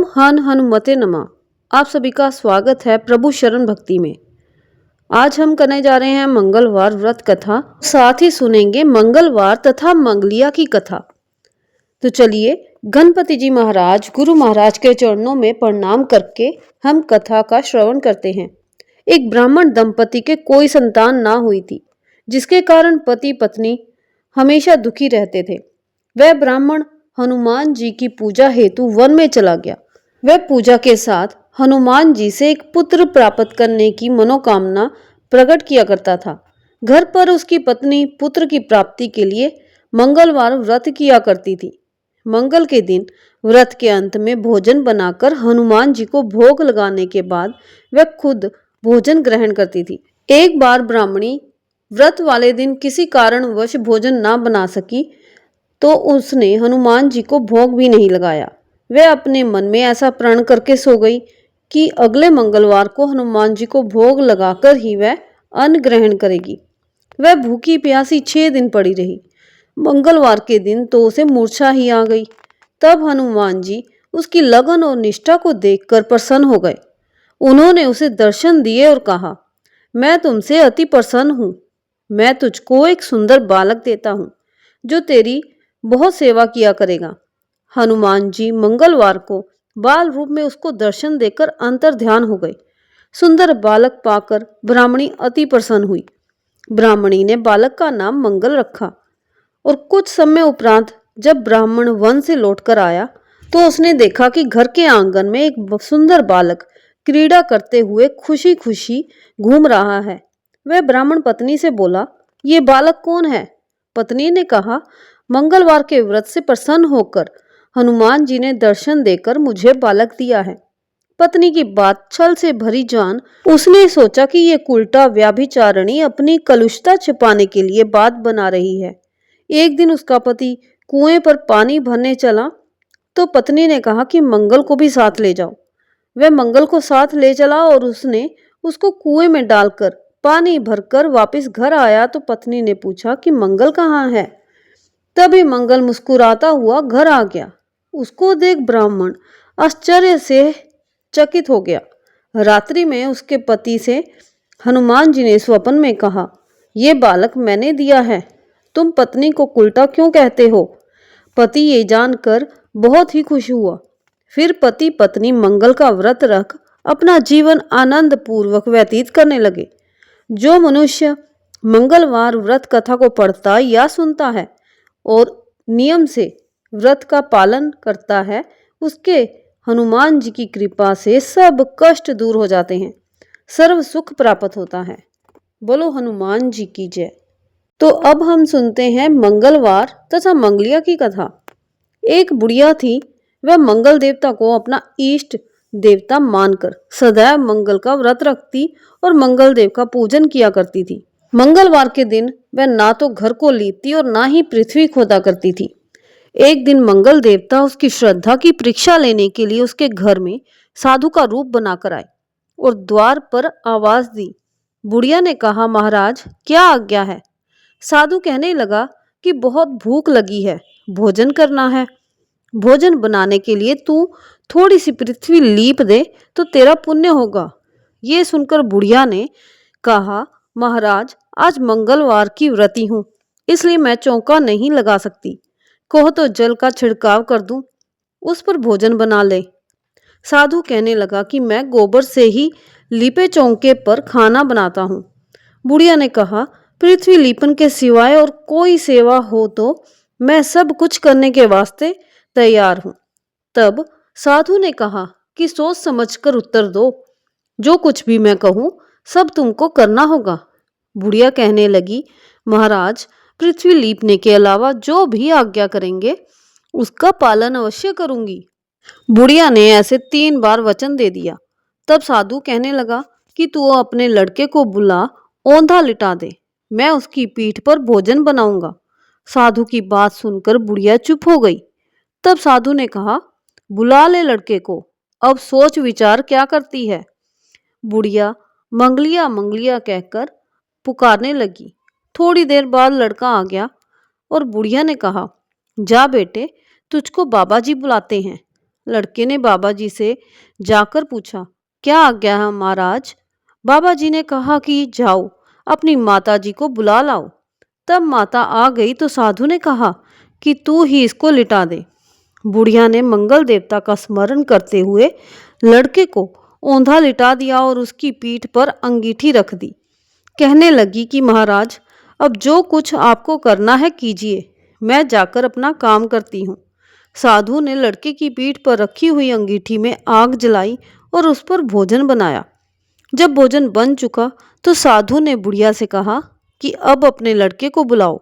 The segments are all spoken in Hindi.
हन हनुमते नमः। आप सभी का स्वागत है प्रभु शरण भक्ति में। आज हम करने जा रहे हैं मंगलवार व्रत कथा, साथ ही सुनेंगे मंगलवार तथा मंगलिया की कथा। तो चलिए गणपति जी महाराज गुरु महाराज के चरणों में प्रणाम करके हम कथा का श्रवण करते हैं। एक ब्राह्मण दंपति के कोई संतान ना हुई थी, जिसके कारण पति पत्नी हमेशा दुखी रहते थे। वह ब्राह्मण हनुमान जी की पूजा हेतु वन में चला गया। वह पूजा के साथ हनुमान जी से एक पुत्र प्राप्त करने की मनोकामना प्रकट किया करता था। घर पर उसकी पत्नी पुत्र की प्राप्ति के लिए मंगलवार व्रत किया करती थी। मंगल के दिन व्रत के अंत में भोजन बनाकर हनुमान जी को भोग लगाने के बाद वह खुद भोजन ग्रहण करती थी। एक बार ब्राह्मणी व्रत वाले दिन किसी कारणवश भोजन ना बना सकी, तो उसने हनुमान जी को भोग भी नहीं लगाया। वह अपने मन में ऐसा प्रण करके सो गई कि अगले मंगलवार को हनुमान जी को भोग लगाकर ही वह अन्न ग्रहण करेगी। वह भूखी प्यासी 6 दिन पड़ी रही। मंगलवार के दिन तो उसे मूर्छा ही आ गई। तब हनुमान जी उसकी लगन और निष्ठा को देखकर प्रसन्न हो गए। उन्होंने उसे दर्शन दिए और कहा, मैं तुमसे अति प्रसन्न हूँ। मैं तुझको एक सुंदर बालक देता हूँ जो तेरी बहुत सेवा किया करेगा। हनुमान जी मंगलवार को बाल रूप में उसको दर्शन देकर अंतर ध्यान हो गए। सुंदर बालक पाकर ब्राह्मणी अति प्रसन्न हुई। ब्राह्मणी ने बालक का नाम मंगल रखा और कुछ समय उपरांत जब ब्राह्मण वन से लौटकर आया तो उसने देखा कि घर के आंगन में एक सुंदर बालक क्रीड़ा करते हुए खुशी खुशी घूम रहा है। वह ब्राह्मण पत्नी से बोला, ये बालक कौन है? पत्नी ने कहा, मंगलवार के व्रत से प्रसन्न होकर हनुमान जी ने दर्शन देकर मुझे बालक दिया है। पत्नी की बात छल से भरी जान उसने सोचा कि ये उल्टा व्याभिचारिणी अपनी कलुषता छिपाने के लिए बात बना रही है। एक दिन उसका पति कुएं पर पानी भरने चला तो पत्नी ने कहा कि मंगल को भी साथ ले जाओ। वह मंगल को साथ ले चला और उसने उसको कुएं में डालकर पानी भरकर वापस घर आया तो पत्नी ने पूछा कि मंगल कहाँ है? तभी मंगल मुस्कुराता हुआ घर आ गया। उसको देख ब्राह्मण आश्चर्य से चकित हो गया। रात्रि में उसके पति से हनुमान जी ने स्वप्न में कहा, ये बालक मैंने दिया है, तुम पत्नी को उल्टा क्यों कहते हो? पति ये जानकर बहुत ही खुश हुआ। फिर पति पत्नी मंगल का व्रत रख अपना जीवन आनंद पूर्वक व्यतीत करने लगे। जो मनुष्य मंगलवार व्रत कथा को पढ़ता या सुनता है और नियम से व्रत का पालन करता है, उसके हनुमान जी की कृपा से सब कष्ट दूर हो जाते हैं, सर्व सुख प्राप्त होता है। बोलो हनुमान जी की जय। तो अब हम सुनते हैं मंगलवार तथा मंगलिया की कथा। एक बुढ़िया थी। वह मंगल देवता को अपना इष्ट देवता मानकर सदैव मंगल का व्रत रखती और मंगल देव का पूजन किया करती थी। मंगलवार के दिन वह ना तो घर को लीपती और ना ही पृथ्वी खोदा करती थी। एक दिन मंगल देवता उसकी श्रद्धा की परीक्षा लेने के लिए उसके घर में साधु का रूप बनाकर आए और द्वार पर आवाज दी। बुढ़िया ने कहा, महाराज क्या आज्ञा है? साधु कहने लगा कि बहुत भूख लगी है, भोजन करना है। भोजन बनाने के लिए तू थोड़ी सी पृथ्वी लीप दे तो तेरा पुण्य होगा। ये सुनकर बुढ़िया ने कहा, महाराज आज मंगलवार की व्रती हूँ, इसलिए मैं चौका नहीं लगा सकती। कहो तो जल का छिड़काव कर दूं, उस पर भोजन बना ले। साधु कहने लगा कि मैं गोबर से ही लीपे चौके पर खाना बनाता हूँ। बुढ़िया ने कहा, पृथ्वी लीपन के सिवाय और कोई सेवा हो तो मैं सब कुछ करने के वास्ते तैयार हूँ। तब साधु ने कहा कि सोच समझकर उत्तर दो, जो कुछ भी मैं कहूँ सब तुमको करना होगा। बुढ़िया कहने लगी, महाराज पृथ्वी लीपने के अलावा जो भी आज्ञा करेंगे उसका पालन अवश्य करूंगी। बुढ़िया ने ऐसे 3 बार वचन दे दिया। तब साधु कहने लगा कि तू अपने लड़के को बुला, औंधा लिटा दे, मैं उसकी पीठ पर भोजन बनाऊंगा। साधु की बात सुनकर बुढ़िया चुप हो गई। तब साधु ने कहा, बुला ले लड़के को, अब सोच विचार क्या करती है। बुढ़िया मंगलिया मंगलिया कहकर पुकारने लगी। थोड़ी देर बाद लड़का आ गया और बुढ़िया ने कहा, जा बेटे तुझको बाबा जी बुलाते हैं। लड़के ने बाबा जी से जाकर पूछा, क्या आज्ञा है महाराज? बाबा जी ने कहा कि जाओ अपनी माता जी को बुला लाओ। तब माता आ गई तो साधु ने कहा कि तू ही इसको लिटा दे। बुढ़िया ने मंगल देवता का स्मरण करते हुए लड़के को औंधा लिटा दिया और उसकी पीठ पर अंगीठी रख दी। कहने लगी कि महाराज, अब जो कुछ आपको करना है कीजिए, मैं जाकर अपना काम करती हूँ। साधु ने लड़के की पीठ पर रखी हुई अंगीठी में आग जलाई और उस पर भोजन बनाया। जब भोजन बन चुका तो साधु ने बुढ़िया से कहा कि अब अपने लड़के को बुलाओ,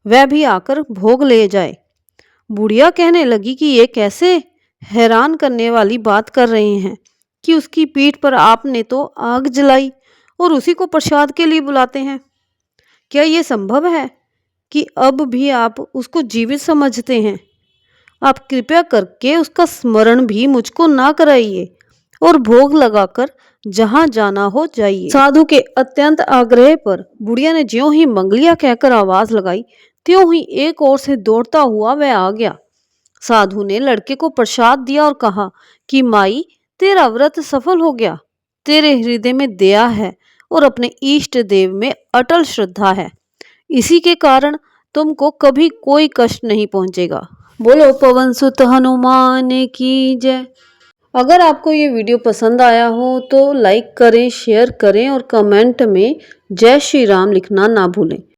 वह भी आकर भोग ले जाए। बुढ़िया कहने लगी कि ये कैसे हैरान करने वाली बात कर रहे हैं कि उसकी पीठ पर आपने तो आग जलाई और उसी को प्रसाद के लिए बुलाते हैं। क्या ये संभव है कि अब भी आप उसको जीवित समझते हैं? आप कृपया करके उसका स्मरण भी मुझको ना कराइए और भोग लगाकर जहां जाना हो जाइए। साधु के अत्यंत आग्रह पर बुढ़िया ने ज्यों ही मंगलिया कहकर आवाज लगाई, त्यों ही एक ओर से दौड़ता हुआ वह आ गया। साधु ने लड़के को प्रसाद दिया और कहा कि माई, तेरा व्रत सफल हो गया। तेरे हृदय में दया है और अपने इष्ट देव में अटल श्रद्धा है। इसी के कारण तुमको कभी कोई कष्ट नहीं पहुंचेगा। बोलो पवन सुत हनुमान की जय। अगर आपको ये वीडियो पसंद आया हो तो लाइक करें, शेयर करें और कमेंट में जय श्री राम लिखना ना भूलें।